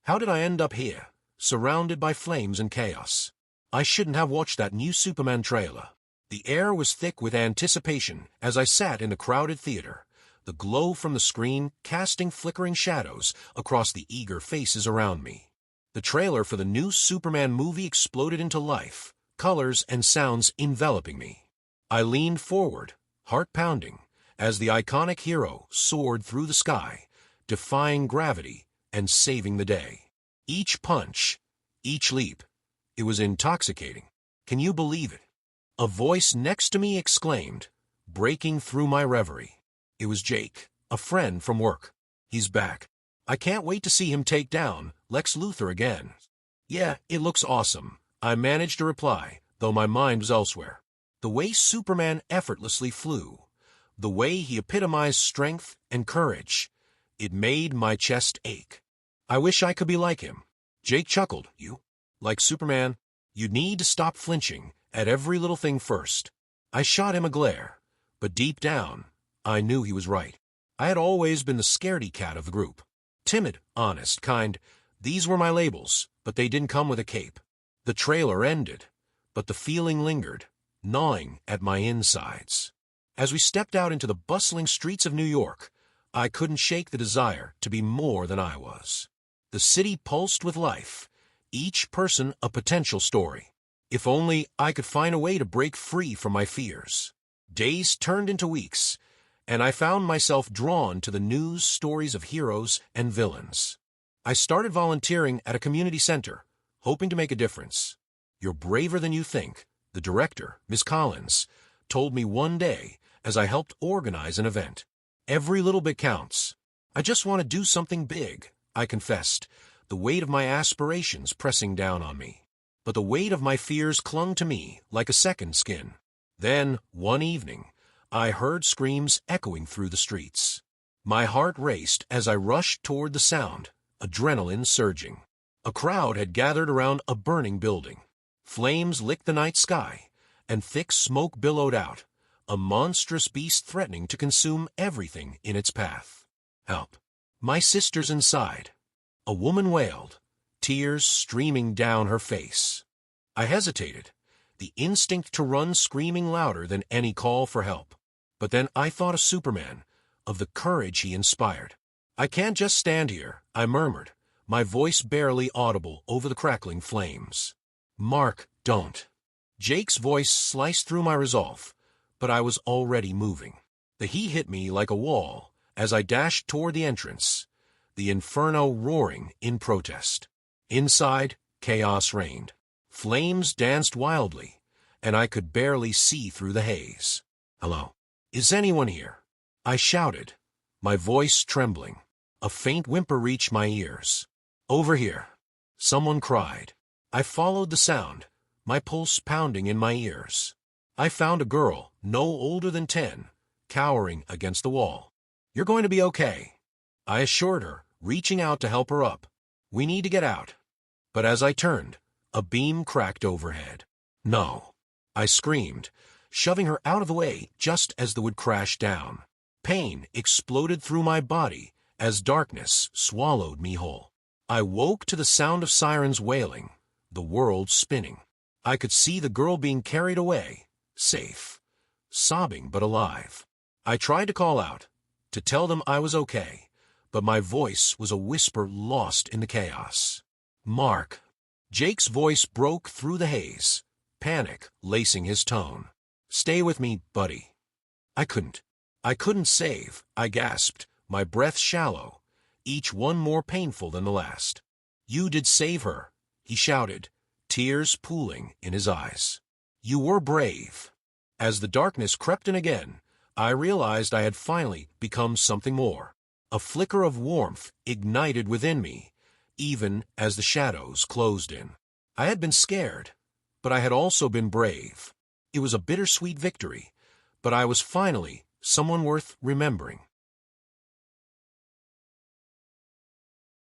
How did I end up here, surrounded by flames and chaos? I shouldn't have watched that new Superman trailer. The air was thick with anticipation as I sat in the crowded theater, the glow from the screen casting flickering shadows across the eager faces around me. The trailer for the new Superman movie exploded into life, colors and sounds enveloping me. I leaned forward, heart pounding, as the iconic hero soared through the sky, defying gravity and saving the day. Each punch, each leap, it was intoxicating. Can you believe it? A voice next to me exclaimed, breaking through my reverie. It was Jake, a friend from work. He's back. I can't wait to see him take down Lex Luthor again. Yeah, it looks awesome, I managed to reply, though my mind was elsewhere. The way Superman effortlessly flew, the way he epitomized strength and courage, it made my chest ache. I wish I could be like him. Jake chuckled. You? Like Superman? You'd need to stop flinching at every little thing first. I shot him a glare, but deep down, I knew he was right. I had always been the scaredy cat of the group. Timid, honest, kind. These were my labels, but they didn't come with a cape. The trailer ended, but the feeling lingered, gnawing at my insides. As we stepped out into the bustling streets of New York, I couldn't shake the desire to be more than I was. The city pulsed with life, each person a potential story. If only I could find a way to break free from my fears. Days turned into weeks, and I found myself drawn to the news stories of heroes and villains. I started volunteering at a community center, hoping to make a difference. You're braver than you think, the director, Ms. Collins, told me one day as I helped organize an event. Every little bit counts. I just want to do something big, I confessed, the weight of my aspirations pressing down on me. But the weight of my fears clung to me like a second skin. Then, one evening, I heard screams echoing through the streets. My heart raced as I rushed toward the sound, adrenaline surging. A crowd had gathered around a burning building. Flames licked the night sky, and thick smoke billowed out, a monstrous beast threatening to consume everything in its path. Help! My sister's inside. A woman wailed, tears streaming down her face. I hesitated, the instinct to run screaming louder than any call for help. But then I thought of Superman, of the courage he inspired. I can't just stand here, I murmured, my voice barely audible over the crackling flames. Mark, don't. Jake's voice sliced through my resolve, but I was already moving. The heat hit me like a wall as I dashed toward the entrance, the inferno roaring in protest. Inside, chaos reigned. Flames danced wildly, and I could barely see through the haze. Hello? Is anyone here? I shouted, my voice trembling. A faint whimper reached my ears. Over here. Someone cried. I followed the sound, my pulse pounding in my ears. I found a girl, no older than 10, cowering against the wall. You're going to be okay, I assured her, reaching out to help her up. We need to get out. But as I turned, a beam cracked overhead. No, I screamed, shoving her out of the way just as the wood crashed down. Pain exploded through my body as darkness swallowed me whole. I woke to the sound of sirens wailing, the world spinning. I could see the girl being carried away, safe, sobbing but alive. I tried to call out, to tell them I was okay, but my voice was a whisper lost in the chaos. Mark. Jake's voice broke through the haze, panic lacing his tone. Stay with me, buddy. I couldn't save, I gasped, my breath shallow, each one more painful than the last. You did save her, he shouted, tears pooling in his eyes. You were brave. As the darkness crept in again, I realized I had finally become something more. A flicker of warmth ignited within me, even as the shadows closed in. I had been scared, but I had also been brave. It was a bittersweet victory, but I was finally someone worth remembering.